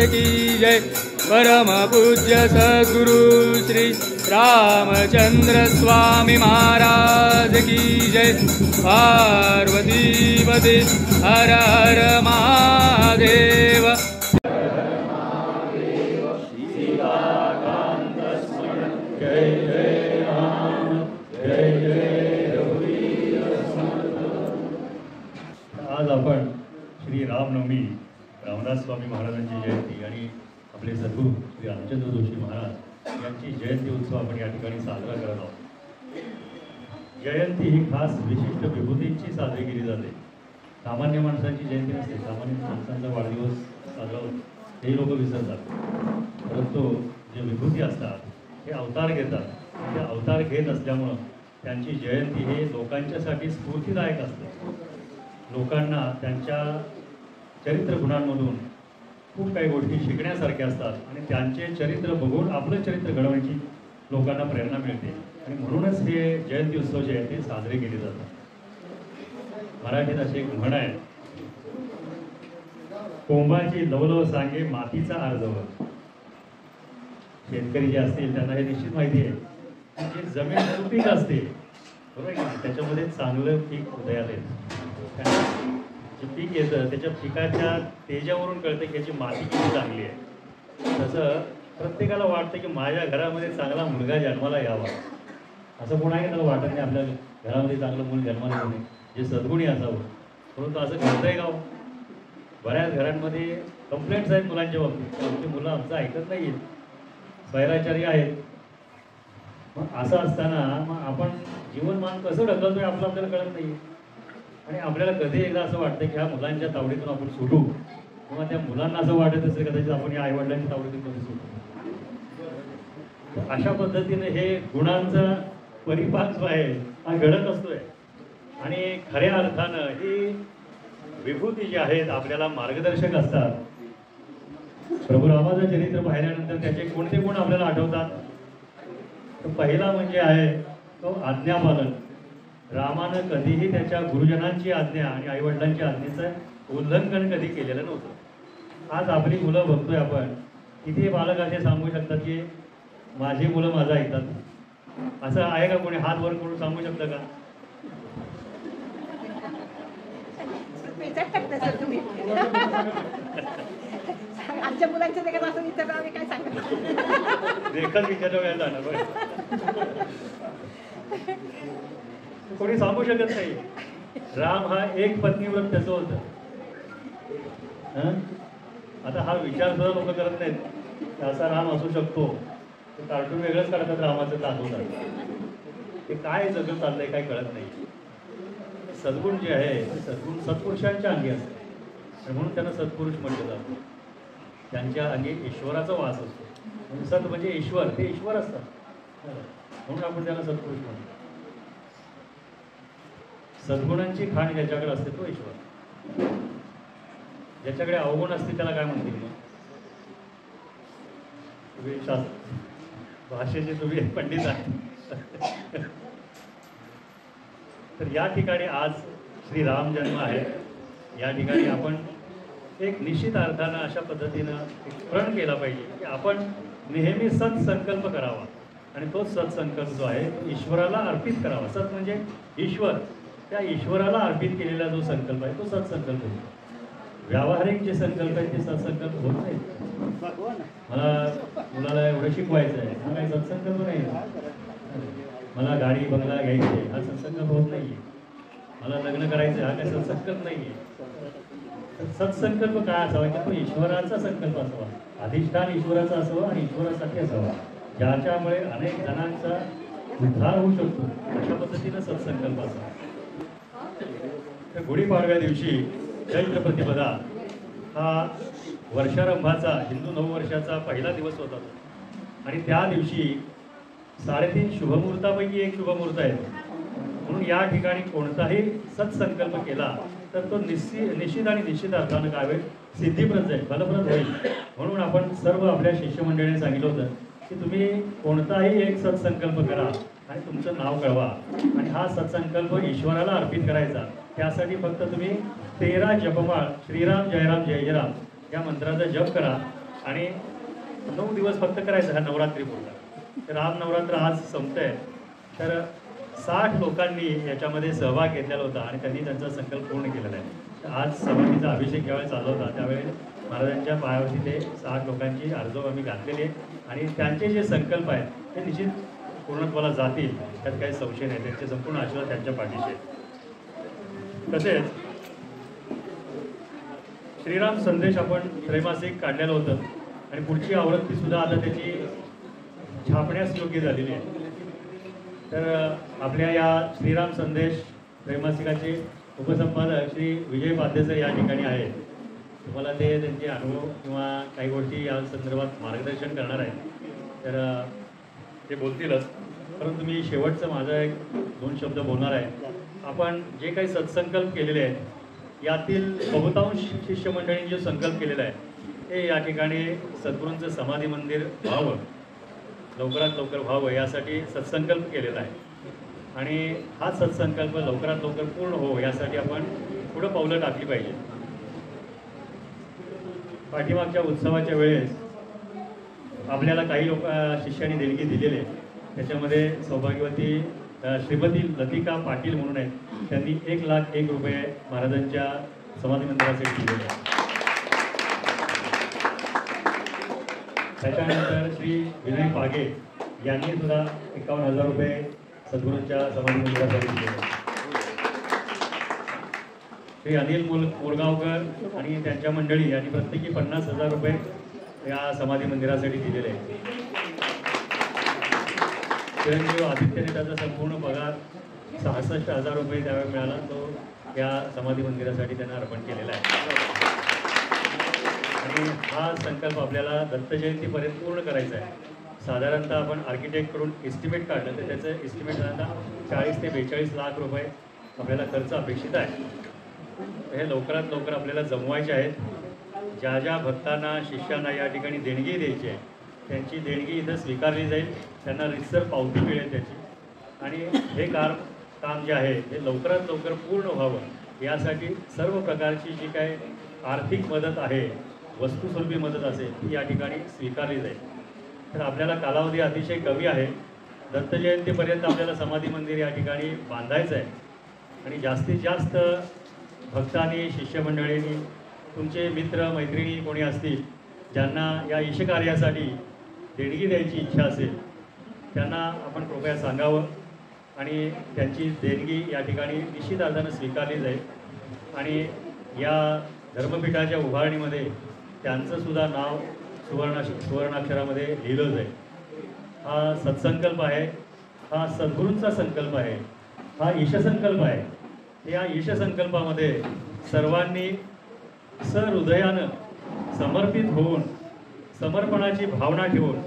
की जय। परम पूज्य सद्गुरु श्री रामचंद्र स्वामी महाराज की जय। पार्वती पते हर हर महादेव। आज आपण श्री रामनवमी रामदास स्वामी महाराजांची जयंती आणि आपले सद्गुरू श्री रामचंद्र जोशी महाराज यांची जयंती उत्सव आपण या ठिकाणी साजरा करत आहोत। जयंती ही खास विशिष्ट विभूतींची साजरी केली जाते। सामान्य माणसांची जयंती नसते, सामान्य माणसांचा वाढदिवस साजरा होतो हे लोक विसरतात, परंतु जे विभूती असतात हे अवतार घेतात। ते अवतार घेत असल्यामुळं त्यांची जयंती हे लोकांच्यासाठी स्फूर्तिदायक असते। लोकांना त्यांच्या चरित्र गुणांमधून खूप काही गोष्टी शिकण्यासारख्या असतात आणि त्यांचे चरित्र बघून आपलं चरित्र घडवण्याची लोकांना प्रेरणा मिळते आणि म्हणूनच हे जयंती उत्सव जे आहे ते साजरे केले जातात। मराठीत अशी एक म्हण आहे, कोंबाची लवलव सांगे मातीचा आरजवळ। शेतकरी जे असतील त्यांना हे निश्चित माहिती आहे की जमीन सुपीक असते, बरोबर आहे की त्याच्यामध्ये चांगलं पीक उदयाला येतं। जे पीक येतं त्याच्या पिकाच्या तेजावरून कळतं की याची माती किती चांगली आहे। तसं प्रत्येकाला वाटतं की माझ्या घरामध्ये चांगला मुलगा जन्माला यावा, असं कोण आहे त्याला वाटत नाही आपल्या घरामध्ये चांगलं मूल जन्माला येऊ नये, जे सद्गुणी असावं। परंतु असं घडतंय का? बऱ्याच घरांमध्ये कंप्लेंट्स आहेत मुलांच्या बाबतीत, आमची मुलं आमचं ऐकत नाही आहेत, स्वैराचारी आहेत। मग असं असताना मग आपण जीवनमान कसं ढकलतोय आपलं आपल्याला कळत नाही आणि आपल्याला कधी एकदा असं वाटतं की ह्या मुलांच्या तावडीतून आपण सुटू, किंवा त्या मुलांना असं वाटत असेल कदाचित आपण या आईवडिलांच्या तावडीतून कधी सुटू। अशा पद्धतीने हे गुणांचा परिपाक जो आहे हा घडत असतोय आणि खऱ्या अर्थानं ही विभूती जी आहेत आपल्याला मार्गदर्शक असतात। प्रभू रामाचं चरित्र पाहिल्यानंतर त्याचे कोणते गुण आपल्याला आठवतात? तर पहिला म्हणजे आहे तो आज्ञापालन। रामानं कधीही त्याच्या गुरुजनांची आज्ञा आणि आईवडिलांची आज्ञेचं उल्लंघन कधी केलेलं नव्हतं। आज आपली मुलं बघतोय आपण, किती बालक असे सांगू शकतात की माझी मुलं माझं ऐकतात? असं आहे का? कोणी हात वर करून सांगू शकतं का? पेचात टाकता सर तुम्ही. आमच्या मुलांच्या देखत असं विचारलं आम्ही काय सांगणार. देखत विचारलं जाणार कोणी सांगू शकत नाही. राम हा एक पत्नीव्रत त्याचं होतं. आता हा विचार सुद्धा लोक करत नाहीत असा राम असू शकतो. ते कार्टून वेगळंच काढतात रामाचं दाखवतात. ते काय जगत चाललंय काय कळत नाही. सद्गुण जे आहे ते सद्गुण सत्पुरुषांच्या अंगी असते आणि म्हणून त्यांना सत्पुरुष म्हटलं जातं. त्यांच्या अंगी ईश्वराचा वास असतो. म्हणजे सत म्हणजे ईश्वर, ते ईश्वर असतात म्हणून आपण त्यांना सत्पुरुष म्हणतो. सद्गुणांची खाण ज्याच्याकडे असते तो ईश्वर. ज्याच्याकडे अवगुण असते त्याला काय म्हणतील मग? तुम्ही भाषेचे तुम्ही पंडित आहे. तर या ठिकाणी आज श्रीराम जन्म आहे. या ठिकाणी आपण एक निश्चित अर्थानं अशा पद्धतीनं एक प्रण केला पाहिजे की आपण नेहमी सत्संकल्प करावा आणि तोच सत्संकल्प जो आहे तो ईश्वराला अर्पित करावा. सत म्हणजे ईश्वर, त्या ईश्वराला अर्पित केलेला जो संकल्प आहे तो सत्संकल्प होतो. व्यावहारिक जे संकल्प आहेत ते सत्संकल्प होत नाहीत. मला मुलाला एवढं शिकवायचं आहे हा काही सत्संकल्प नाही. मला गाडी बंगला घ्यायची आहे हा सत्संकल्प होत नाही आहे. मला लग्न करायचं आहे हा काही सत्संकल्प नाही आहे. तर सत्संकल्प काय असावा की तो ईश्वराचा संकल्प असावा. अधिष्ठान ईश्वराचा असावा आणि ईश्वरासाठी असावा ज्याच्यामुळे अनेक जणांचा उद्धार होऊ शकतो. अशा पद्धतीनं सत्संकल्प असावा. तर गुढीपाडव्या दिवशी चैत्र प्रतिपदा हा वर्षारंभाचा हिंदू नववर्षाचा पहिला दिवस होता आणि त्या दिवशी 3.5 शुभमुहूर्तापैकी एक शुभमुहूर्त आहे. म्हणून या ठिकाणी कोणताही सत्संकल्प केला तर तो निश्चित आणि निश्चित अर्थानं काय होईल सिद्धिप्रद जाईल, फलप्रद होईल. म्हणून आपण सर्व आपल्या शिष्यमंडळीने सांगितलं होतं की तुम्ही कोणताही एक सत्संकल्प करा आणि तुमचं नाव कळवा आणि हा सत्संकल्प ईश्वराला अर्पित करायचा. त्यासाठी फक्त तुम्ही 13 जपमाळ श्रीराम जयराम जय जयराम या मंत्राचा जप करा आणि 9 दिवस फक्त करायचं हा नवरात्री पूर्ण. तर आज नवरात्र आज संपतंय. तर 60 लोकांनी याच्यामध्ये सहभाग घेतलेला होता आणि त्यांनी त्यांचा संकल्प पूर्ण केलेला आहे. तर आज समाधीचा अभिषेक ज्यावेळी चालू होता त्यावेळी महाराजांच्या पायावरती ते 60 लोकांची अर्जव आम्ही घातलेली आहे आणि त्यांचे जे संकल्प आहेत ते निश्चित पूर्णत्वाला जातील त्यात काही संशय नाही. त्यांचे संपूर्ण आशीर्वाद त्यांच्या पाठीशी आहेत. तसेच श्रीराम संदेश आपण त्रैमासिक काढलेलं होतं आणि पुढची आवृत्ती सुद्धा आता त्याची छापण्यास योग्य झालेली आहे. तर आपल्या या श्रीराम संदेश त्रैमासिकाचे उपसंपादक श्री विजय पादेसर या ठिकाणी आहेत. तुम्हाला ते त्यांचे अनुभव किंवा काही गोष्टी या संदर्भात मार्गदर्शन करणार आहेत. तर ते बोलतीलच, परंतु मी शेवटचं माझा 1-2 शब्द बोलणार आहे. आपण जे काही सत्संकल्प केलेले आहेत यातील बहुतांश शिष्यमंडळींनी जो संकल्प केलेला आहे ते या ठिकाणी सद्गुरूंचं समाधी मंदिर व्हावं, लवकरात लवकर व्हावं यासाठी सत्संकल्प केलेला आहे आणि हा सत्संकल्प लवकरात लवकर पूर्ण हो यासाठी आपण पुढं पावलं टाकली पाहिजे. पाठीमागच्या उत्सवाच्या वेळेस आपल्याला काही शिष्यांनी देणगी दिलेली आहे. त्याच्यामध्ये सौभाग्यवती श्रीमती लतिका पाटील म्हणून आहेत. त्यांनी 1,01,000 रुपये महाराजांच्या समाधी मंदिरासाठी दिलेले आहेत. त्याच्यानंतर श्री विनय पागे यांनी सुद्धा 51,000 रुपये सद्गुरूंच्या समाधी मंदिरासाठी दिले. श्री अनिल मुलगावकर आणि त्यांच्या मंडळी यांनी प्रत्येकी 50,000 रुपये या समाधी मंदिरासाठी दिलेले आहेत. चिरंजीव आदित्यने त्याचा संपूर्ण पगार 66,000 रुपये त्यावेळी मिळाला, तो या समाधी मंदिरासाठी त्यांना अर्पण केलेला आहे. आणि हा संकल्प आपल्याला दत्त जयंतीपर्यंत पूर्ण करायचा आहे. साधारणतः आपण आर्किटेक्टकडून एस्टिमेट काढलं तर त्याचं एस्टिमेट साधारणतः 40 ते 42 लाख रुपये आपल्याला खर्च अपेक्षित आहे. हे लवकरात लवकर आपल्याला जमवायचे आहेत. ज्या ज्या भक्तांना शिष्यांना या ठिकाणी देणगी द्यायची आहे त्यांची देणगी इथं स्वीकारली जाईल, त्यांना रितसर पावती मिळेल त्याची. आणि हे काम जे आहे हे लवकरात लवकर पूर्ण व्हावं यासाठी सर्व प्रकारची जी काय आर्थिक मदत आहे, वस्तुस्वरूपी मदत असेल ती या ठिकाणी स्वीकारली जाईल. तर आपल्याला कालावधी अतिशय कमी आहे. दत्त जयंतीपर्यंत आपल्याला समाधी मंदिर या ठिकाणी बांधायचं आहे आणि जास्तीत जास्त भक्तांनी, शिष्यमंडळींनी, तुमचे मित्र मैत्रिणी कोणी असतील ज्यांना या ईशकार्यासाठी देणगी द्यायची इच्छा असेल त्यांना आपण कृपया सांगावं आणि त्यांची देणगी या ठिकाणी निश्चित अर्थानं स्वीकारली जाईल आणि या धर्मपीठाच्या उभारणीमध्ये त्यांचंसुद्धा नाव सुवर्णाक्षरामध्ये लिहिलं जाईल. हा सत्संकल्प आहे, हा सद्गुरूंचा संकल्प आहे, हा ईशसंकल्प आहे. या ईशसंकल्पामध्ये सर्वांनी सहृदयानं समर्पित होऊन समर्पणाची भावना ठेवून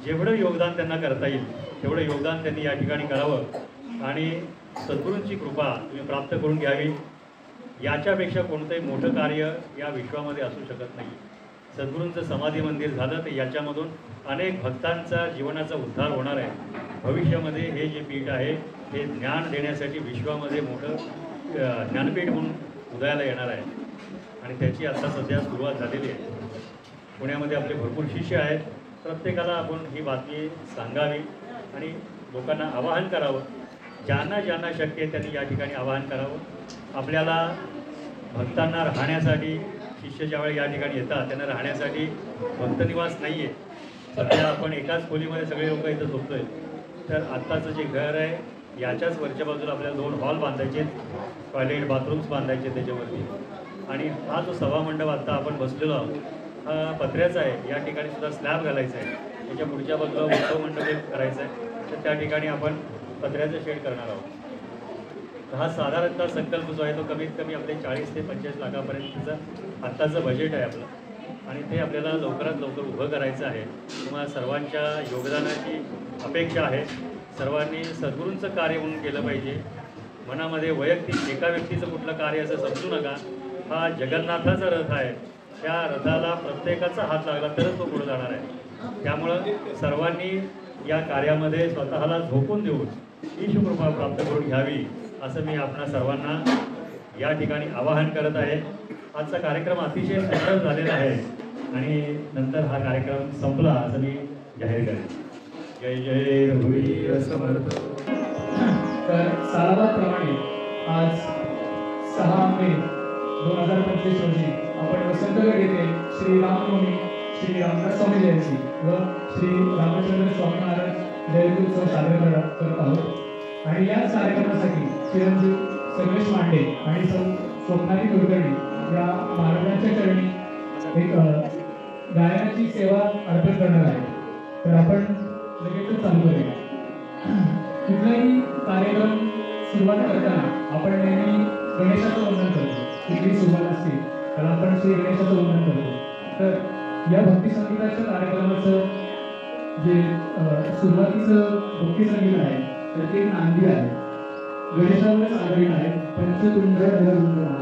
जेवढं योगदान त्यांना करता येईल तेवढं योगदान त्यांनी या ठिकाणी करावं आणि सद्गुरूंची कृपा तुम्ही प्राप्त करून घ्यावी. याच्यापेक्षा कोणतंही मोठं कार्य या विश्वामध्ये असू शकत नाही. सद्गुरूंचं समाधी मंदिर झालं तर याच्यामधून अनेक भक्तांचा जीवनाचा उद्धार होणार आहे. भविष्यामध्ये हे जे पीठ आहे हे ज्ञान देण्यासाठी विश्वामध्ये मोठं ज्ञानपीठ म्हणून उदयाला येणार आहे आणि त्याची आता सध्या सुरुवात झालेली आहे. पुण्यामध्ये आपले भरपूर शिष्य आहेत. प्रत्येकाला आपण ही बातमी सांगावी आणि लोकांना आवाहन करावं. ज्यांना ज्यांना शक्य आहे त्यांनी या ठिकाणी आवाहन करावं. आपल्याला भक्तांना राहण्यासाठी शिष्य ज्यावेळी या ठिकाणी येतात त्यांना राहण्यासाठी भक्तनिवास नाही आहे. सध्या आपण एकाच खोलीमध्ये सगळे लोक इथं झोपतो आहे. तर आत्ताचं जे घर आहे याच्याच वरच्या बाजूला आपल्याला 2 हॉल बांधायचे, टॉयलेट बाथरूम्स बांधायचे त्याच्यावरती. आणि हा जो सभामंडप आत्ता आपण बसलेलो आहोत हा पत्र्याचा आहे. या ठिकाणी सुद्धा स्लॅब घालायचा आहे. त्याच्या पुढच्या बाजूला उत्सव मंडप एक करायचं आहे. तर त्या ठिकाणी आपण पत्र्याचं शेड करणार आहोत. हा साधारणतः संकल्प जो आहे तो कमीत कमी आपले 40 ते 45 लाखापर्यंतचं आत्ताचं बजेट आहे आपलं आणि ते आपल्याला लवकरात लवकर उभं करायचं आहे. तुम्हाला सर्वांच्या योगदानाची अपेक्षा आहे. सर्वांनी सद्गुरूंचं कार्य म्हणून केलं पाहिजे. मनामध्ये वैयक्तिक एका व्यक्तीचं कुठलं कार्य असं समजू नका. हा जगन्नाथाचा रथ आहे. त्या रथाला प्रत्येकाचा हात लागला तरच तो पुढे जाणार आहे. त्यामुळं सर्वांनी या कार्यामध्ये स्वतःला झोकून देऊन ईशकृपा प्राप्त करून घ्यावी असं मी आपणा सर्वांना या ठिकाणी आवाहन करत आहे. आजचा कार्यक्रम अतिशय सुंदर झालेला आहे आणि नंतर हा कार्यक्रम संपला असं मी जाहीर करेन. जय जय रघुवीर समर्थ. तर सालाबादप्रमाणे आज 6 मे 2025 रोजी आपण वसंतगड येथे श्री रामनवमी, श्री रामदास स्वामी जयंती व श्री रामचंद्र स्वामी महाराज जयंती उत्सव साजरा करत आहोत. आणि याच कार्यक्रमासाठी चिरंजीव सर्वेश मांडे आणि स्वप्नाली कुलकर्णी या महाराजांच्या चरणी एक गायनाची सेवा अर्पण करणार आहे. तर आपण लगेचच चालू करूया. कुठलाही कार्यक्रम सुरुवात करताना आपण नेहमी गणेशाचं वंदन करतो. कुठली सुरुवात असते तर आपण श्री गणेशाचं वंदन करतो. तर या भक्ती संगीताच्या कार्यक्रमाचं जे सुरुवातीचं भक्ती संगीत आहे तर ते नांदी आहे. गणेशावरच आधारित आहे. पंचतुंड धरुंड महाराज.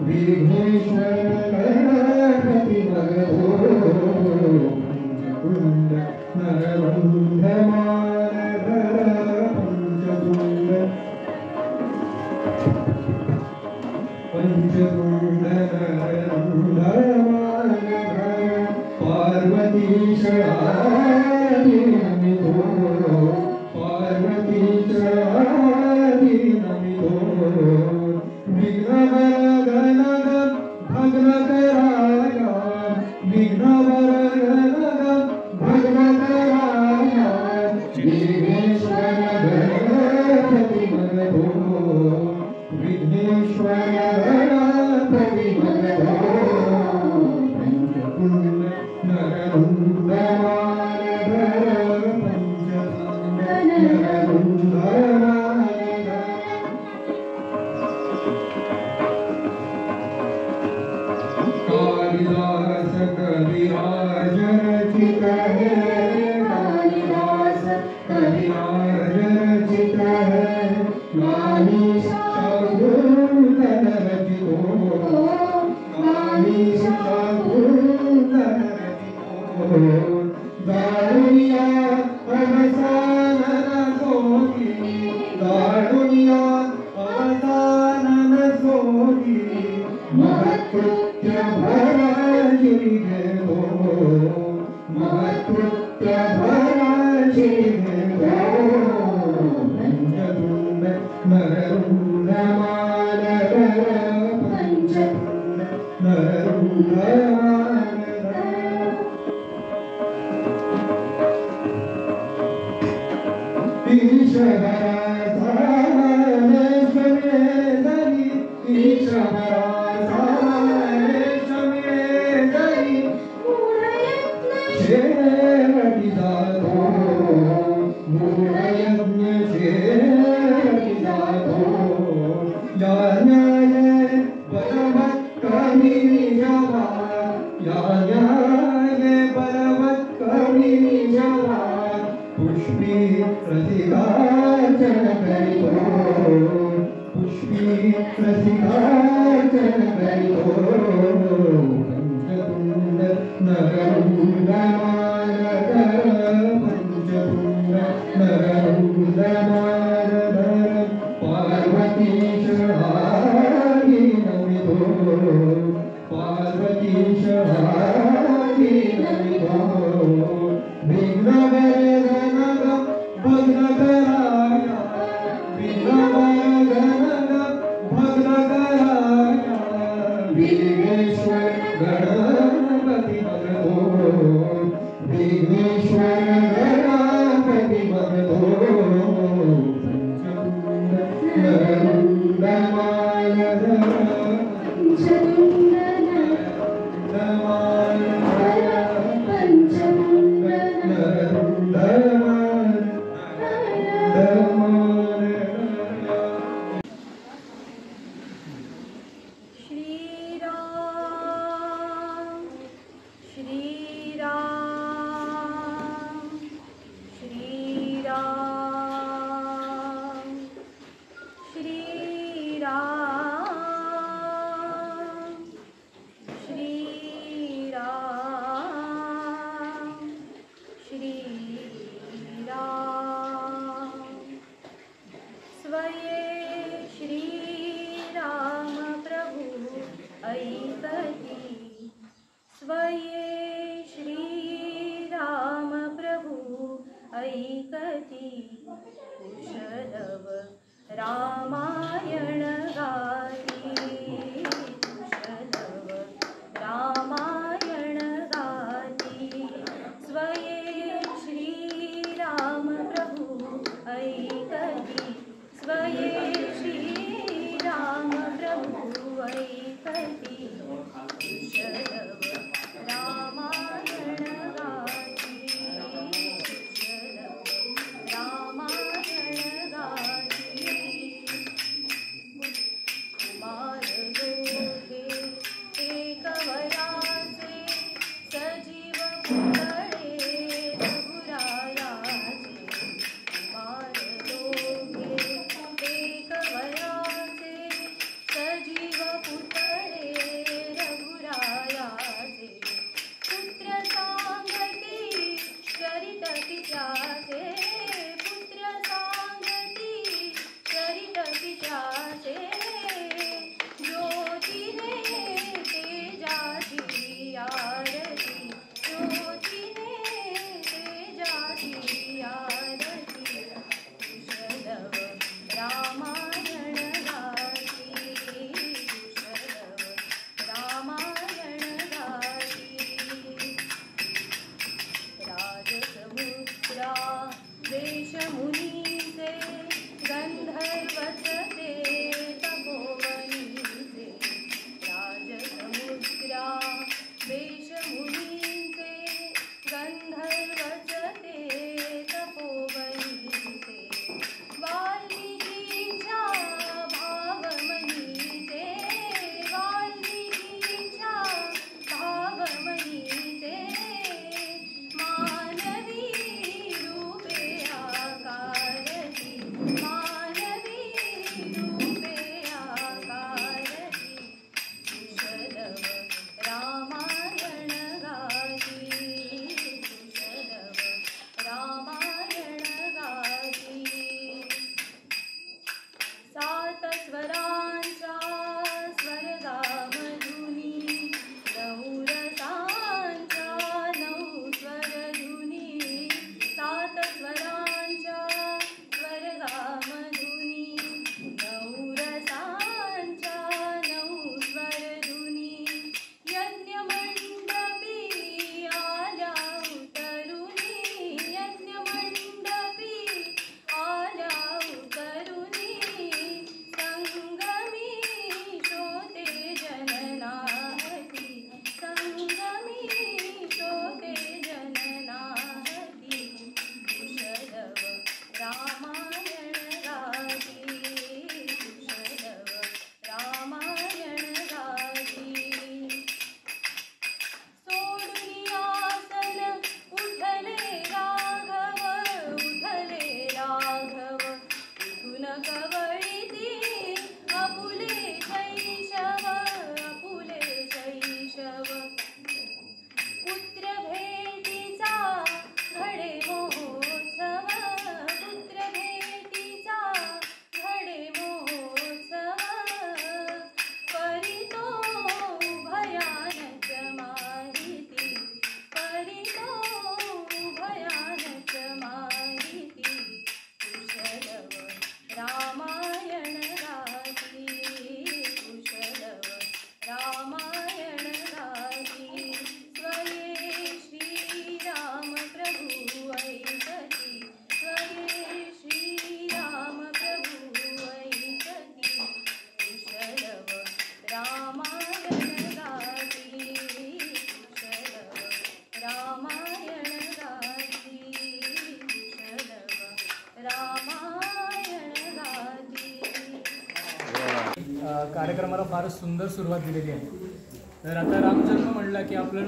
विघ्नेश्वर गणपति पंचकुंड नररुंध मानधर पंचकुंड नररुंध मानधर पार्वतीश आदि नमितो पार्वतीश आदि नमितो विघ्नवर गणग भग्न कराया विघ्नवर गणग भग्न कराया विघ्नेश्वर गणपति मगधो विघ्नेश्वर गणपति मगधो पंचकुंड नररुंड मानधर पंचकुंड नररुंड कालिदास कविराज रचित है कालिदास कविराज रचित है नामी शाकुंतल रचितो नामी शाकुंतल रचितो दारुनिया अवसानन सोगी दारुनिया अवसानन सोगी महत्कृत्य भराजी गो महत्कृत्य भराजी गो पंचकुंड नररुंड मानधर पंचकुंड नररुंड मानधर ईश्वरा सामेश्वरी ईश्वरा पुष्पी प्रतिगाचन करितो पुष्पी प्रतिगाचन करितो पंचकुंड नररुंड मानधर पंचकुंड नररुंड मानधर पार्वतीश आदि नमितो पार्वतीश आदि नमितो विघ्नवर गणग भग्न कराया विघ्नवर गणग भग्न कराया विघ्नेश्वर गणपति मगधो विघ्नेश्वर गणपति मगधो पंचकुंड नररुंड मानधर पंचकुंड नररुंड मानधर पंचकुंड नररुंड कुशलव रामायण गाती कुशलव रामायण गाती स्वये श्रीराम प्रभु ऐकती स्वये श्रीराम प्रभु ऐकती कुशलव रामायण गाती कुशलव रामायण तेजाचे ज्योतीने तेजाची आरती ज्योतीने तेजाची आरती कुशलव रामायण गाती कुशलव रामायण गाती राजसमुद्रा देशमुनीचे गंधर्वचते तपोवनीचे राजसमुद्रा देशमुनीचे गंधर्वचते तपोवनीचे वाल्मिकीच्या भावमनीचे वाल्मिकीच्या भावमनीचे मानवी रूपे आकारती मानवी रूपे आकारती कुशलव रामायण गाती कुशलव रामायण गाती सात स्वरांच्या स्वर्गामधुनी नऊ रसांच्या नऊ स्वरधुनी सात स्वरांच्या स्वर्गामधुनी नऊ रसांच्या नऊ स्वरधुनी यज्ञमंडपी आल्या उतरुनी यज्ञमंडपी आल्या उतरुनी संगमी शोते जननाहती संगमी शोते जननाहती कुशलव रामायण गाती कुशलव रामायण गाती सोडून आसन उठले राघव उठून कवळीती अपुले शैशव पुत्र भेटीचा घडे महोत्सव पुत्र भेटीचा घडे महोत्सव परितो भयानक माहिती परितो भयानक माहिती कुशलव रामायण गाती कुशलव रामायण गाती स्वये श्रीराम प्रभु ऐकती स्वये श्रीराम प्रभु ऐकती कुशलव रामायण गाती कुशलव रामायण गाती कुशलव रामायण गाती कार्यक्रमाला फारच सुंदर सुरुवात दिलेली आहे. तर आता रामजन्म म्हणला की आपण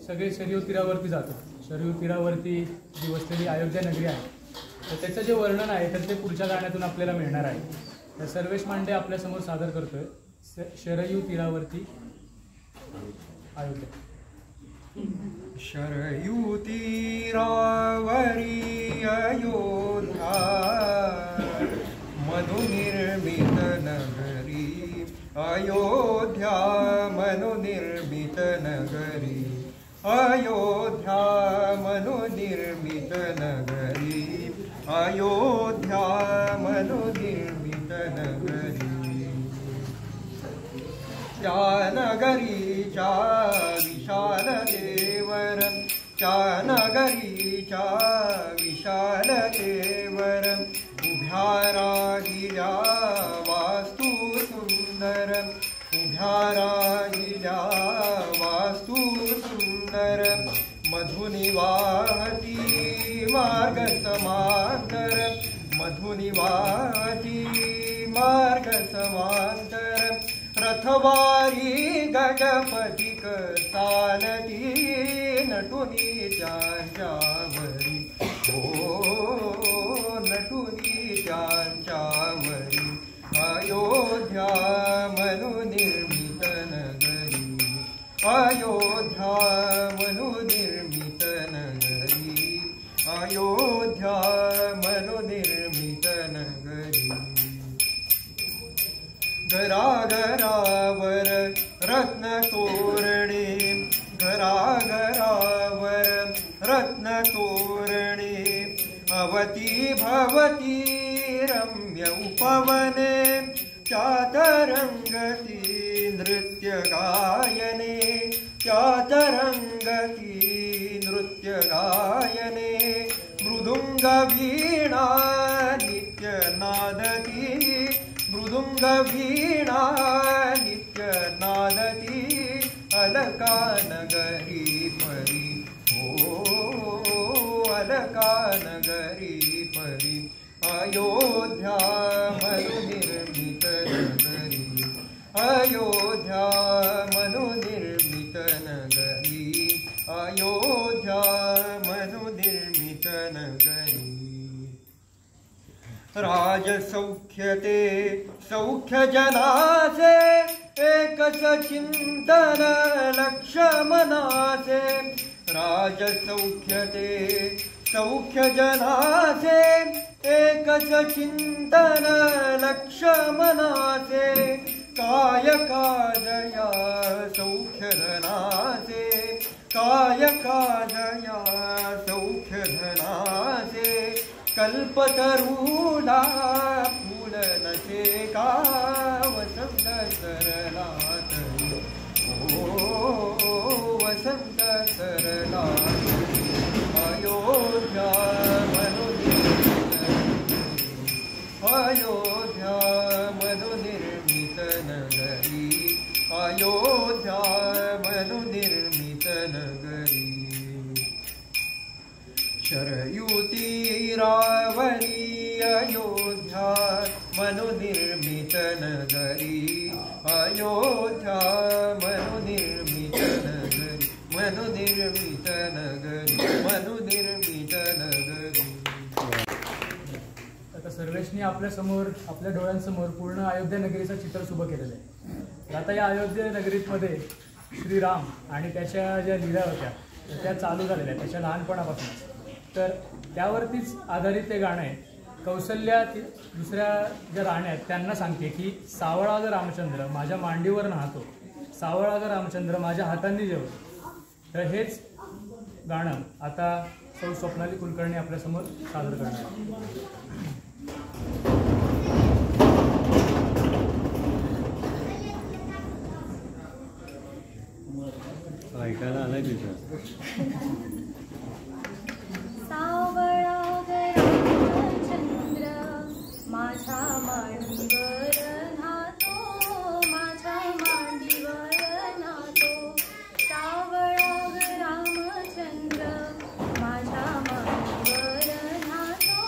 सगळे शरयू तीरावरती जातो. शरयू तीरावरती जी वसलेली अयोध्या नगरी आहे तर त्याचं जे वर्णन आहे तर ते पुढच्या गाण्यातून आपल्याला मिळणार आहे. तर सर्वेश मांडे आपल्यासमोर सादर करतोय शरयू तीरावरती अयोध्या. शरयू तीरावरी अयोध्या मनुनिर्मित नगरी अयोध्या मनुनिर्मित नगरी अयोध्या मनुनिर्मित नगरी अयोध्या मनुनिर्मित नगरी त्या नगरीच्या विशाल देवर त्या नगरीच्या विशाल देवर उभ्या राहिल्या वास्तू सुंदर उभ्या राहिल्या वास्तू सुंदर मधुनी वाहती मार्ग समांतर मधुनी वाहती मार्ग समांतर रथवारी गणपतिक चालती नटुनी त्यांच्यावरी हो नटुनी त्यांच्यावरी अयोध्या मनुनिर्मित नगरी अयोध्या मनुनिर्मित नगरी अयोध्या मनुनिर्मित नगरी घराघरावर रत्न तोरणे, घराघरावर रत्न तोरणे, अवती भवती रम्य उपवने, त्यात रंगती नृत्य गायने, त्यात रंगती नृत्य गायने, मृदुंग वीणा नित्य नादती, मृदुंग वीणा नित्य नादती, अलका नगरी परी, हो अलका नगरी परी, अयोध्या मनुनिर्मित नगरी, अयोध्या मनुनिर्मित नगरी, अयोध्या मनुनिर्मित नगरी. राजसौख्यते सौख्य जनाचे, एकच चिंतन लक्ष मनाचे, राजसौख्यते सौख्य जनाचे, एकच चिंतन लक्ष मनाचे, काय काजया सौख्य धनाचे, काय काजया सौख्य धनाचे, कल्पतरूला फूल नसे का वसंत सरलात, ओ वसंत सरलात, अयोध्या मनुनिर्मित, अयोध्या मनुनिर्मित नगरी, अयोध्या मनुनिर्मित नगरी. शरयुती रावरी अयोध्या मनुनिर्मित नगरी, अयोध्या मनुनिर्मित नगरी, मनुनिर्मित नगरी, मनुनिर्मित नगरी. आता सर्वेशनी आपल्या समोर, आपल्या डोळ्यांसमोर पूर्ण अयोध्या नगरीचं चित्र उभं केलेलं आहे. आता या अयोध्या नगरीमध्ये श्रीराम आणि त्याच्या ज्या लीला होत्या त्या चालू झालेल्या त्याच्या लहानपणापासून, तर त्यावरतीच आधारित ते गाणं आहे. कौसल्या दुसऱ्या ज्या राण्या आहेत त्यांना सांगते की सावळा ग रामचंद्र माझ्या मांडीवर नाहतो, सावळा ग रामचंद्र माझ्या हातांनी जेवतो. तर हेच गाणं आता सौ स्वप्नाली कुलकर्णी आपल्यासमोर सादर करणार आहे. ऐकायला आलाय तिथं. सावळा ग रामचंद्र माझ्या मांडीवर नाहतो, माझ्या मांडीवर नाहतो, सावळा ग रामचंद्र माझ्या मांडीवर नाहतो,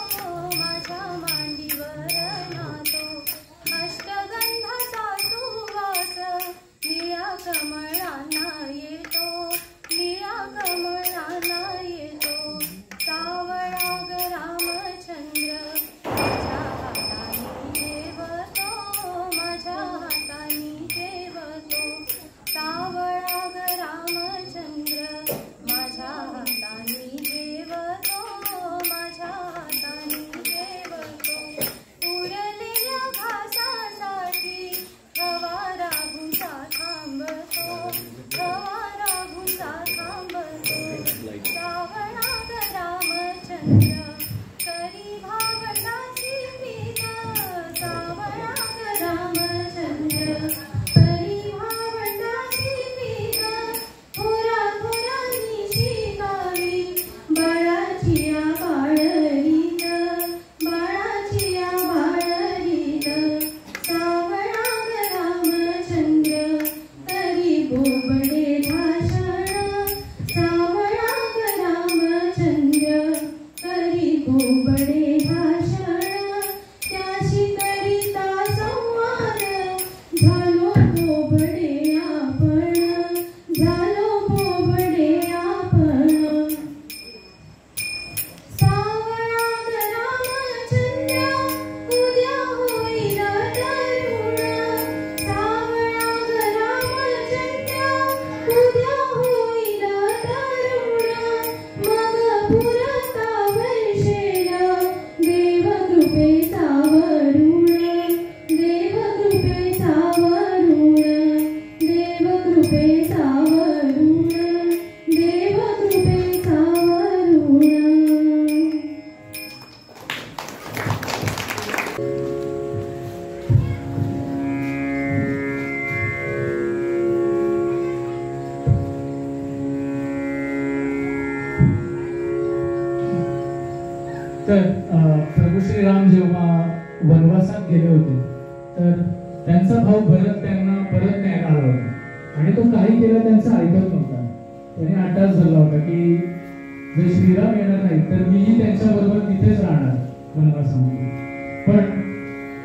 माझ्या मांडीवर नाहतो, अष्टगंधाचा सुवास निळ्या कमळांना येतो, निळ्या कमळांना तर प्रभू श्रीराम जेव्हा वनवासात गेले होते तर त्यांचा भाऊ भरत त्यांना परत न्यायला आला होता आणि तो काही केलं त्यांचं ऐकत नव्हता. त्याने आटास धरला होता की जर श्रीराम येणार नाही तर मीही त्यांच्याबरोबर तिथेच राहणार वनवासामध्ये. पण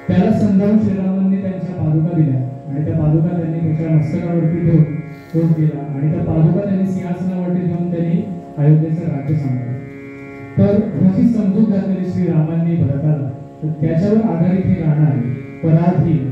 त्याला समजावून श्रीरामांनी त्यांच्या पादुका दिल्या आणि त्या पादुका त्यांनी त्याच्या मस्तकावरती ठेवून तो गेला आणि त्या पादुका त्यांनी सिंहासनावरती ठेवून त्यांनी अयोध्येचं राज्य सांभाळलं. तर ह्याची समजूत घातलेली श्रीरामांनी भरताला तर त्याच्यावर आधारित हे गाणं आहे पराधीन.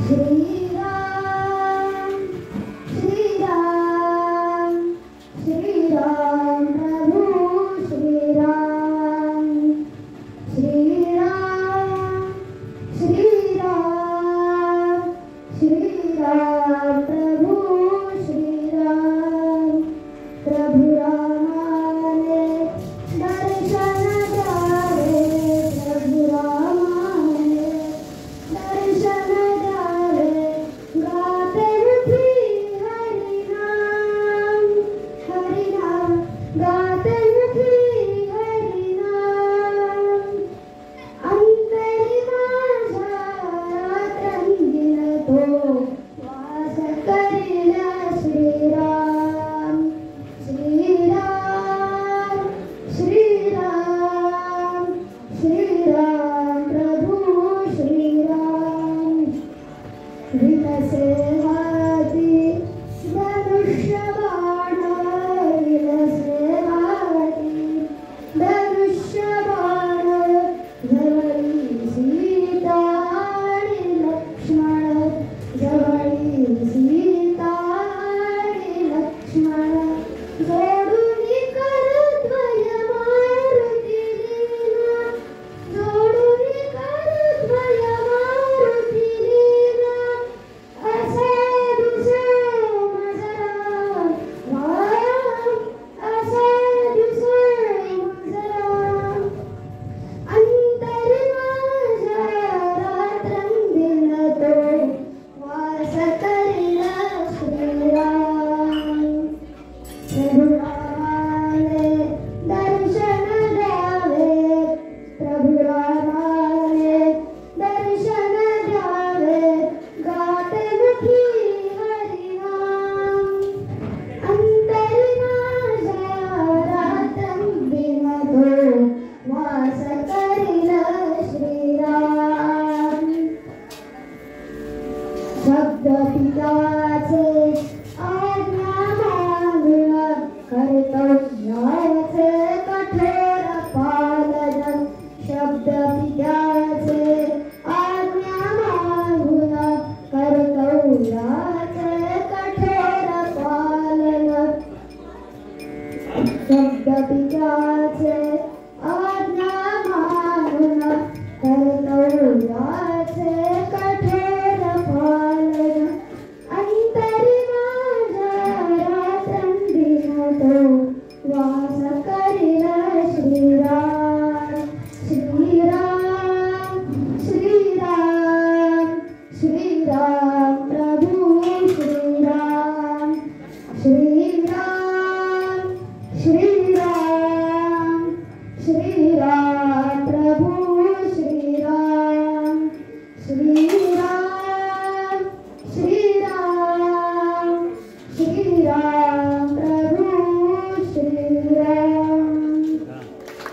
श्री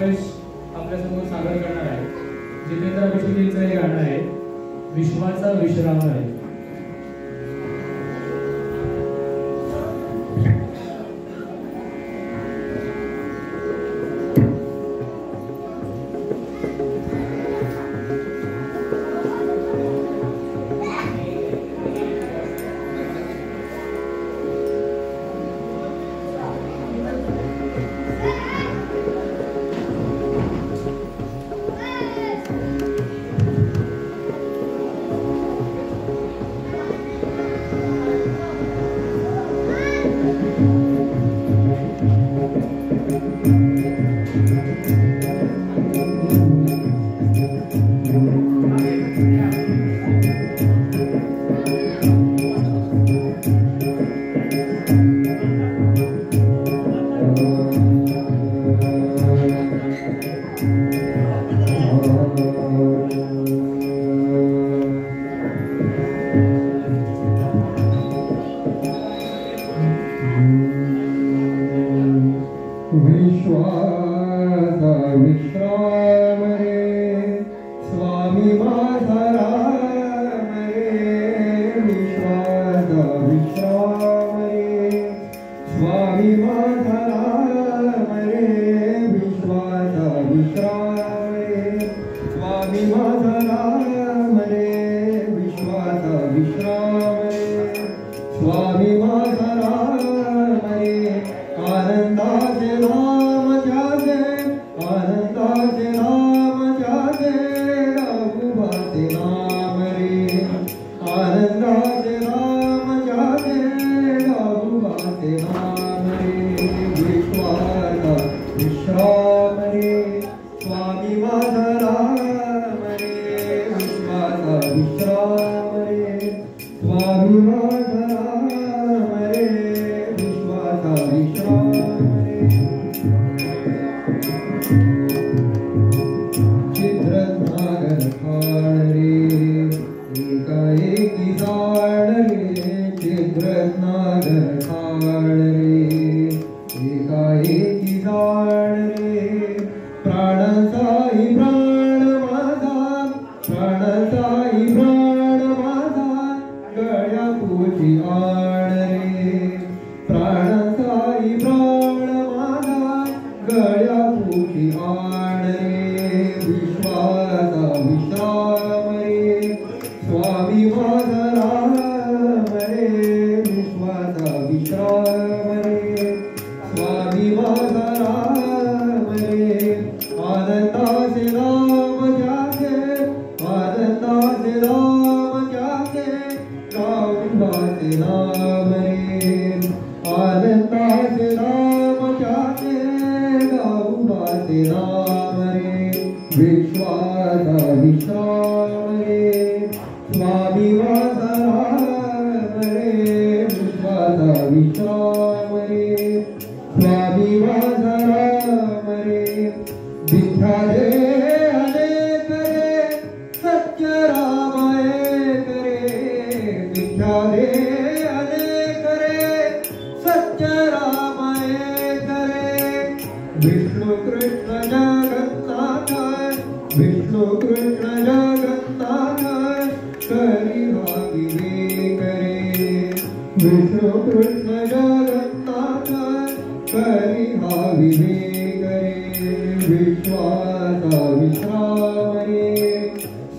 आपल्यासमोर सादर करणार आहे जितेंद्र अभिषेकींचं हे गाणं आहे विश्वाचा विश्राम आहे. रे स्वामी माझा राम रे विठ्ठा रे अनेक रे सत्य राम एक रे विठ्ठा रे अनेक रे सत्य राम एक रे विष्णु कृष्ण जगन्नाथ विष्णु कृष्ण जगन्नाथ करी हा विवेक रे विष्णु कृष्ण जगन्नाथ करी हा विवेक रे विश्वासा विश्राम रे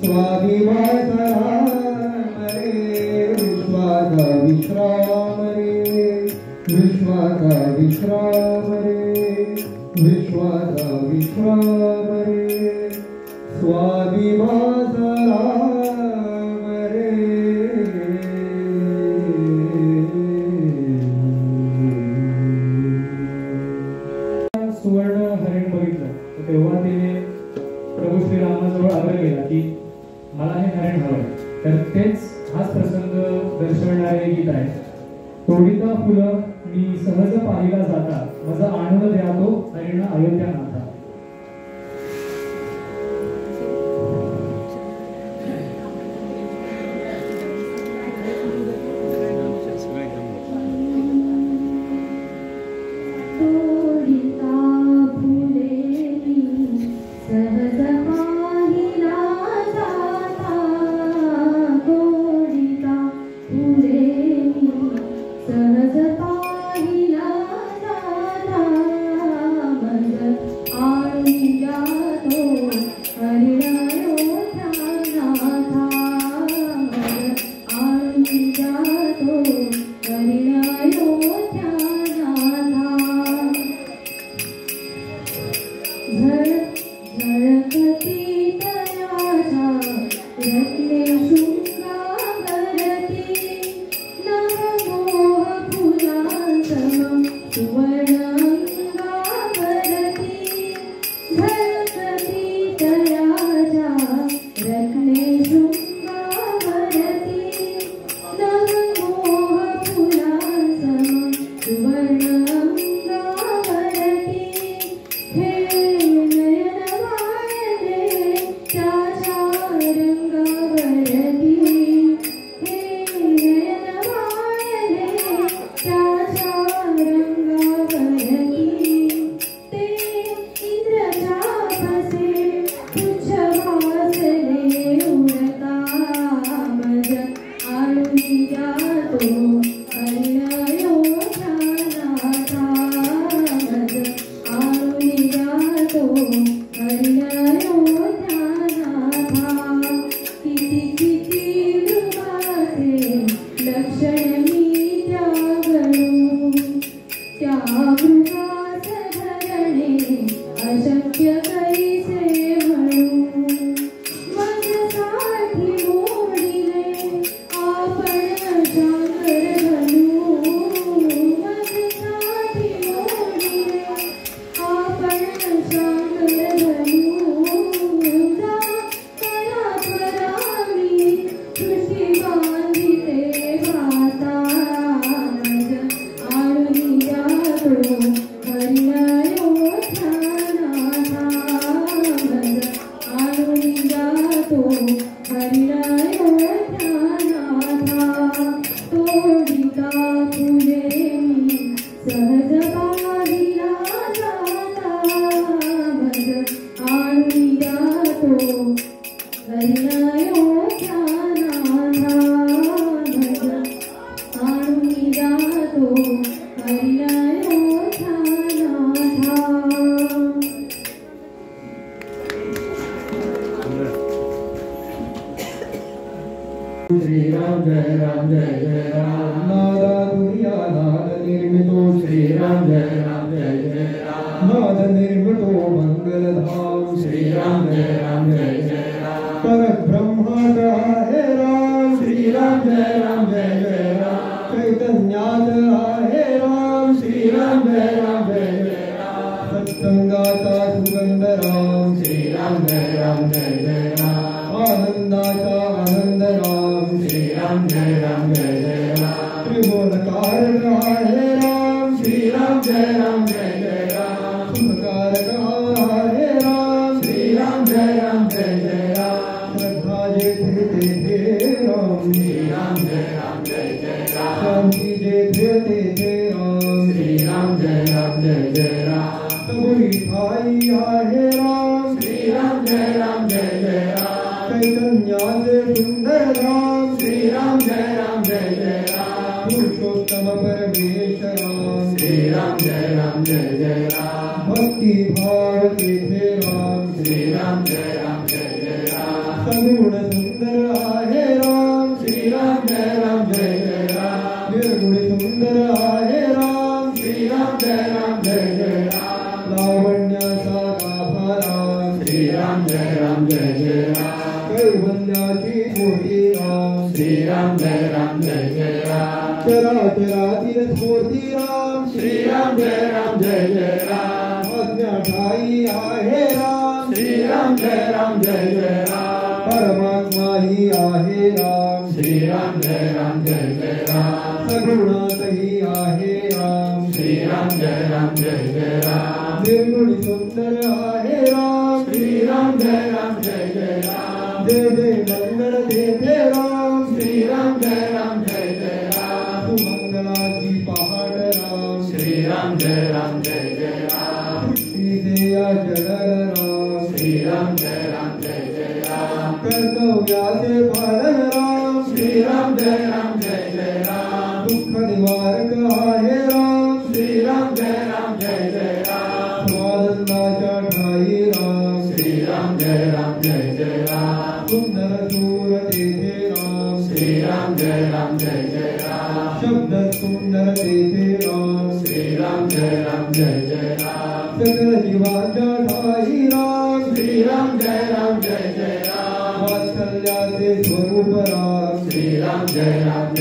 स्वामी माझा राम रे विश्वासा विश्राम रे विश्वासा विश्राम रे विश्वासा विश्राम रे स्वामी माझा राम रे सुवर्ण हरिण बघितलं तर तेव्हा तिने प्रभू श्रीरामाजवळ आग्रह केला की मला हे हरिण हवंय. तर तेच हाच प्रसंग दर्शवणारे हे गीत आहे. तोडिता फुलं मी सहज पाहिला जाता माझा आणून द्या तो हरिण अयोध्या नाथा. श्रीराम जय राम जय जय राम नादा दुनिया नाद निर्मितो श्रीराम जय राम जय जय राम नाद निर्मितो मंगल धाम श्रीराम जय राम पर ब्रह्मांड आहे राम श्रीराम जय जय राम चैतन्यात आहे राम श्रीराम जय राम सत्संगाचा सुगंध राम श्रीराम जय जय राम आनंदाचा आनंद राम श्रीराम जय जय राम त्रिभुवन कारक आहे राम श्री जय राम जय जय राम सुखकारक आहे राम श्री राम जय जय राम श्रद्धा जेथे तेथे राम श्री राम जय राम शांती जेथे तेथे राम श्री राम जय राम सबुरी ठाई आहे राम श्री राम जय राम चैतन्याचे सुंदर राम श्री राम जय राम पुरुषोत्तम परमेश्वर राम श्री राम जय राम भक्ति भाव तेथे राम श्री राम जय राम सगुण सुंदर आहे राम श्री राम जय राम निर्गुण सुंदर आहे राम श्री राम जय राम लावण्याचा गाभा राम श्री राम जय राम कैवल्याची मूर्ती राम श्री राम जय राम चराचरातील स्फूर्ती राम श्री राम जय राम आज्ञा ठाई आहे राम श्री राम जय राम परमात्मा ही आहे राम श्री राम जय राम सगुणातही आहे राम श्री राम जय राम निर्गुण सुंदर आहे राम श्री राम जय राम जय मंगल देते राम श्री राम जय राम सुमंगलाची पहाट राम श्री राम जय राम सृष्टीचे या जगल राम श्री राम जय राम कर्तव्याचे पालन राम श्री राम जय राम दुःख निवारक आहे राम श्री राम जय राम स्वानंदाच्या ठाई राम श्री राम जय राम सुंदर सूर तेथे राम श्री राम जय राम शब्द सुंदर तेथे राम श्री राम जय राम सकल जीवांच्या ठाई राम श्री राम जय राम वात्सल्याचे स्वरूप राम श्री राम जय राम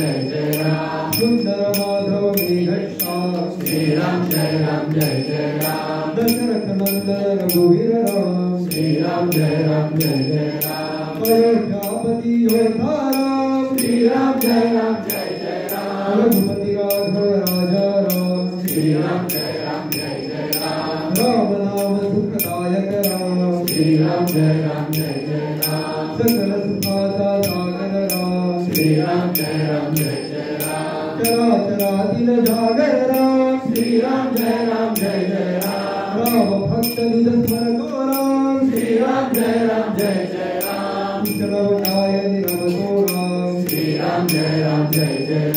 सुंदर माधव मेघश्याम श्री राम जय राम दशरथ नंदन रघुवीर राम श्री राम जय राम अयोध्यापति योद्धा राम श्री राम जय राम रघुपति राघव राजा राम श्री राम जय राम राम नाम सुखदायक राम श्री राम जय राम सकल सुखाचा सागर राम श्री राम जय राम चराचरातील जागर राम श्री राम जय राम भक्त निज स्मरतो राम श्री राम जय राम विष्णवताय निरमतो राम श्री राम जय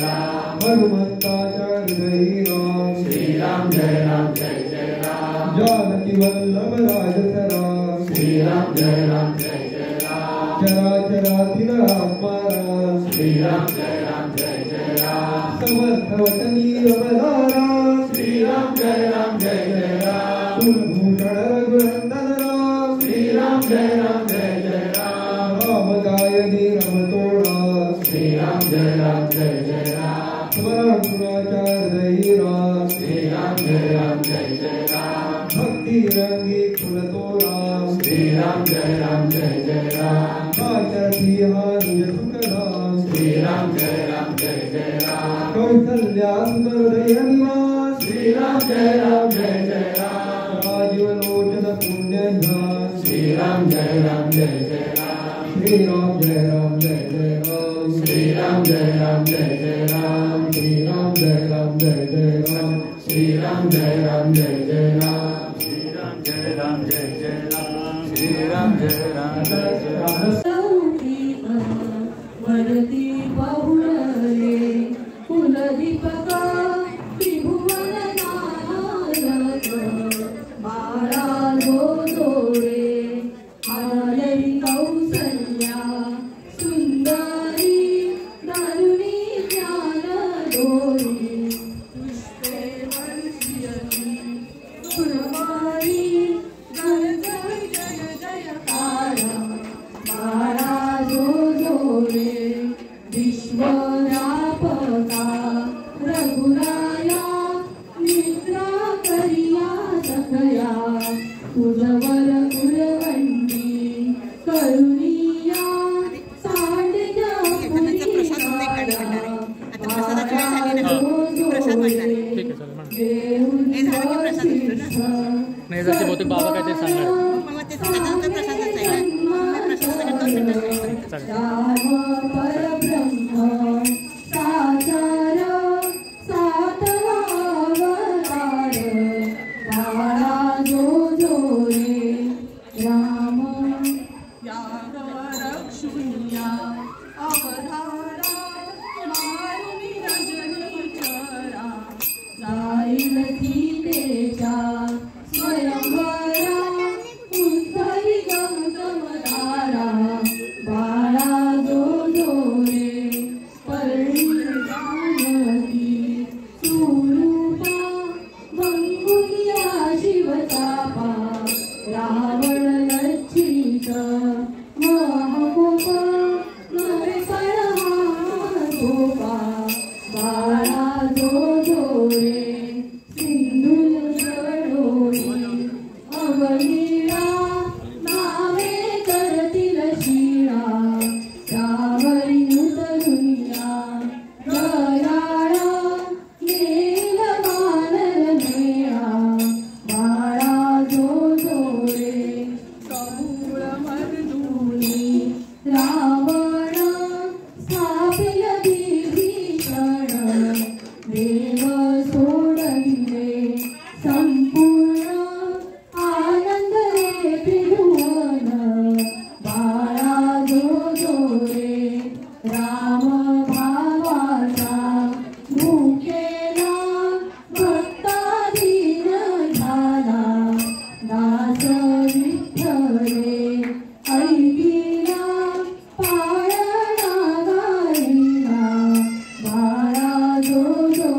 राम हनुमंताच्या हृदयी राम श्री राम जय राम जानकी वल्लभ राजस राम श्री राम जय राम चराचरातील आत्मा राम श्री राम जय राम समर्थ वचनी अबला राम श्री राम जय राम कुलभूषण रघुनंदन राम श्री राम जय राम राम गायनी रमतो राम श्री राम जय राम स्मरण गुणाच्या हृदयी राम श्री राम जय राम भक्ती रंगी फुलतो राम श्री राम जय राम काचरती हा निज सुख राम श्री राम जय राम कौसल्या सुंदर निवास श्री राम जय राम राजीवलोचन पुण्य धाम श्री राम जय राम श्री राम जय राम श्री राम जय राम श्री राम जय राम श्री राम जय राम श्री राम जय राम श्री राम जय राम वरती पाहुणरे कुलदीपका त्रिभुवन नायक बाळा जोडे आलरी कौसल्या सुंदरी दारुणी ज्ञान दोरी पुष्पे वर्षयती गुणवारी जय जय जयकारा बाळा जोडे विश्वव्यापका रघुराया निद्रा करिया सखया तुझवर कुलवंती करुणिया साडया पुरी हे झालं की प्रसाद असतो ना. नाही जसे बहुतेक बाबा काहीतरी सांगणार मग ते सगळ्यांचा प्रसादच आहे ना. मग प्रसादासाठी 2 मिनिटं चालेल. राम परब्रह्म साकार सातवा अवतार बाळा जो जो रे राम याग रक्षुनिया अवधारा मारुनी रजनी चरा जाईल सीतेच्या स्वयंवरा उद्धरी गमगमदारा बाळा जो जो रे परळी जानकी सुरूपा मंगुया शिवतापा रावण लज्जित महकोप नरसळ गोपा बाळा जो जो रे सिंधू जडोरी अवनीळा नावे करतील शिळा सावरी उतरुनिया दयाळा येईल वानर मेळा बाळा जो जो रे कबूळ मर्दुनी रावण स्थापिल विभीषण देव सोडविले संपूर्ण आनंद रे त्रिभुवन बाळा जो जो रे राम भावाचा भूकेला भक्ता दीन झाला दास विठ्ठले ऐकिला पाळणा गाईला बाळा जो जो